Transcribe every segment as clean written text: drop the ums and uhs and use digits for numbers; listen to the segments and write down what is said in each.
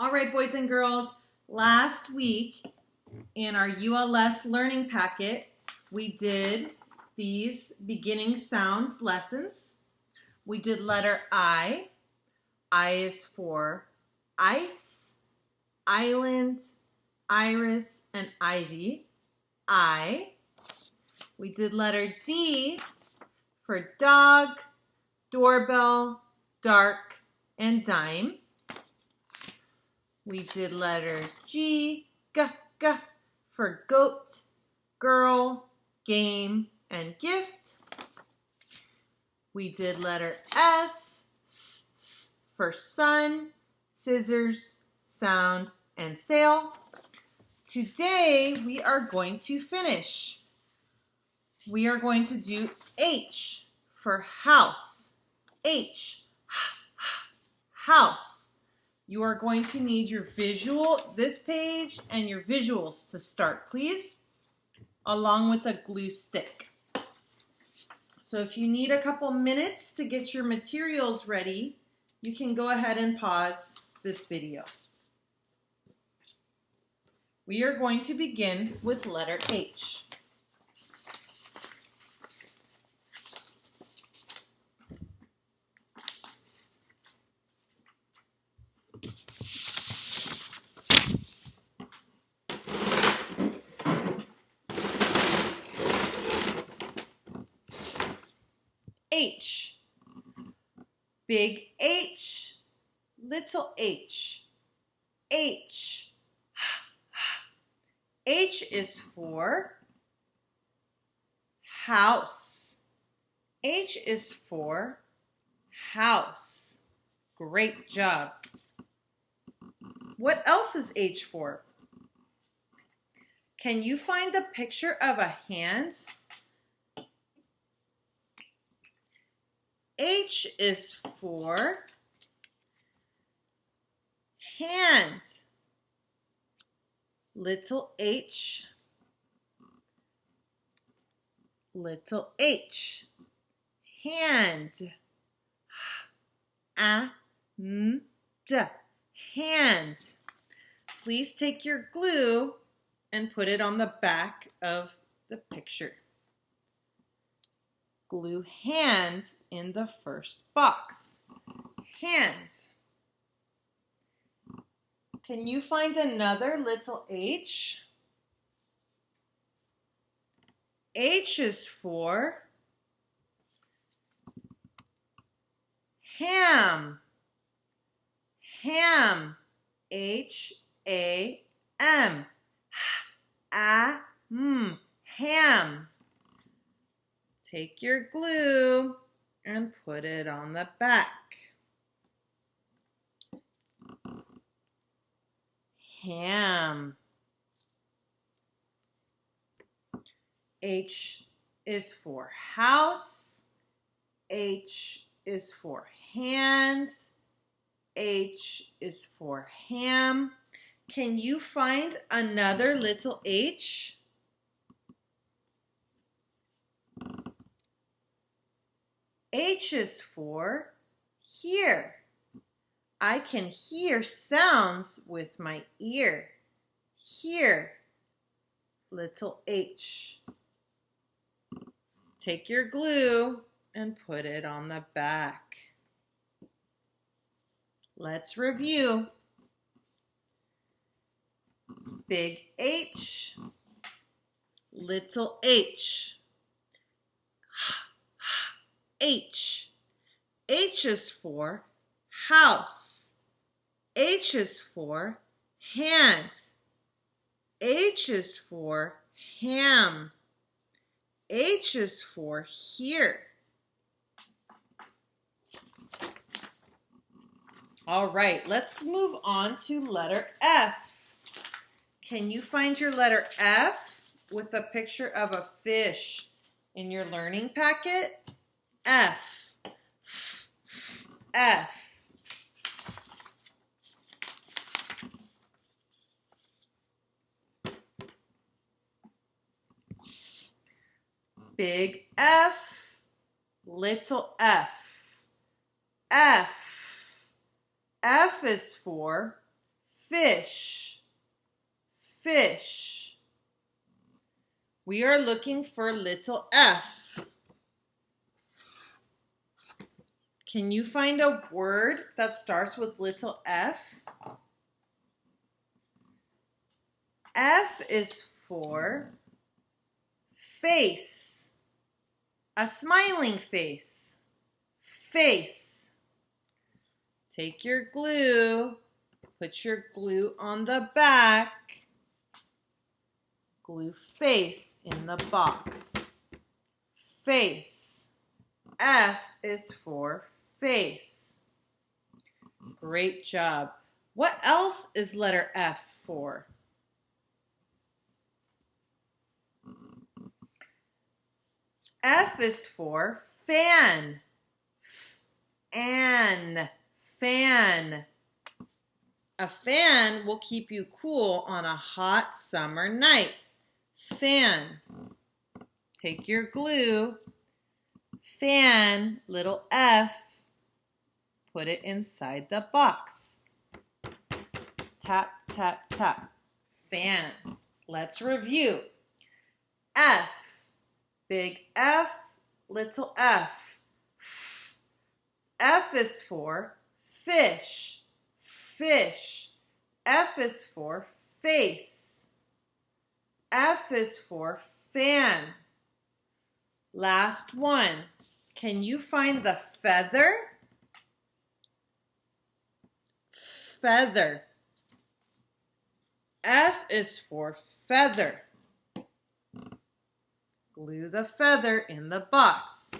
All right, boys and girls, last week in our ULS learning packet, we did these beginning sounds lessons. We did letter I. I is for ice, island, iris, and ivy. I. We did letter D for dog, doorbell, dark, and dime. We did letter G, for goat, girl, game, and gift. We did letter S, for sun, scissors, sound, and sail. Today we are going to finish. We are going to do H for house. H, house. You are going to need your this page, and your visuals to start, please, along with a glue stick. So if you need a couple minutes to get your materials ready, you can go ahead and pause this video. We are going to begin with letter H. H. Big H, little h. H. H is for house. H is for house. Great job. What else is H for? Can you find the picture of a hand? H is for hand. Little h, little h. Hand. Hand. Please take your glue and put it on the back of the picture. Glue hands in the first box. Hands. Can you find another little h? H is for ham. Ham. H-A-M. Ham. Take your glue and put it on the back. Ham. H is for house. H is for hands. H is for ham. Can you find another little h? H is for hear. I can hear sounds with my ear. Hear. Little h. Take your glue and put it on the back. Let's review. Big H, little h. H. H is for house. H is for hand. H is for ham. H is for hear. All right, let's move on to letter F. Can you find your letter F with a picture of a fish in your learning packet? F. F. Big F, little f. F. F is for fish, fish. We are looking for little F. Can you find a word that starts with little F? F is for face, a smiling face, face. Take your glue, put your glue on the back, glue face in the box, face. F is for face. Great job. What else is letter F for? F is for fan. Fan. Fan. A fan will keep you cool on a hot summer night. Fan. Take your glue. Fan, little F. Put it inside the box. Tap, tap, tap. Fan. Let's review. F. Big F, little F. F is for fish, fish. F is for face. F is for fan. Last one. Can you find the feather? Feather. F is for feather. Glue the feather in the box.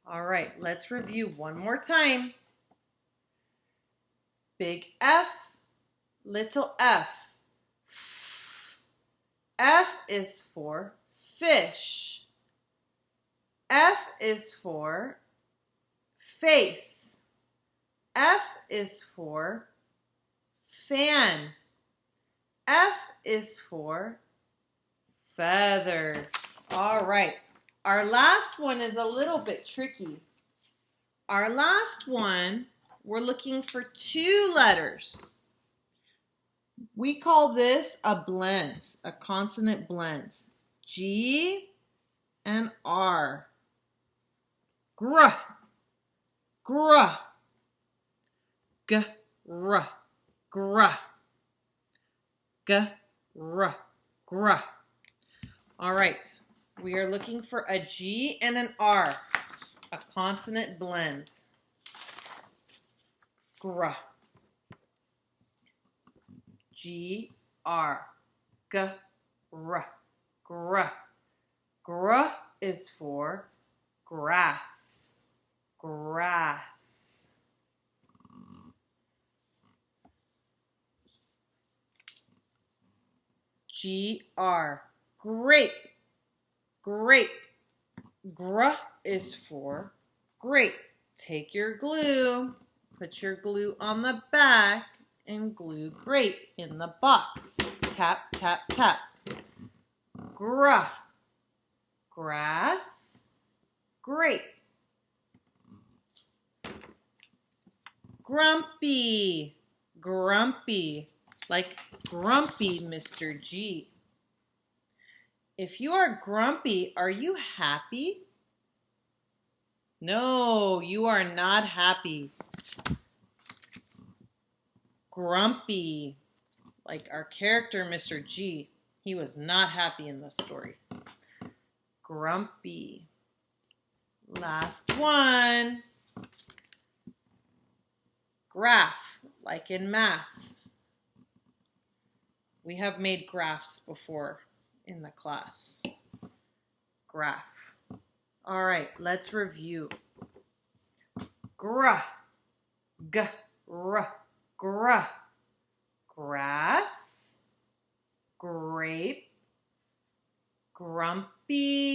All right, let's review one more time. Big F, little F. F is for fish. F is for face. F is for fan. F is for feather. All right. Our last one is a little bit tricky. Our last one, we're looking for two letters. We call this a blend, a consonant blend. G and R. Gr, gr, g, r, gr, g, r, gr. All right, we are looking for a G and an R, a consonant blend. Gr. G, R. G, R. Gr. Gr is for grass. Grass. G, R. Grape. Grape. Gr is for grape. Take your glue, put your glue on the back, and glue grape in the box. Tap, tap, tap. Gr. Grass. Grape. Grumpy. Grumpy. Like grumpy, Mr. G. If you are grumpy, are you happy? No, you are not happy. Grumpy. Like our character, Mr. G. He was not happy in the story. Grumpy. Last one. Graph, like in math. We have made graphs before in the class. Graph. All right, let's review. Gra, g, r, gra. Grass, grape, grumpy,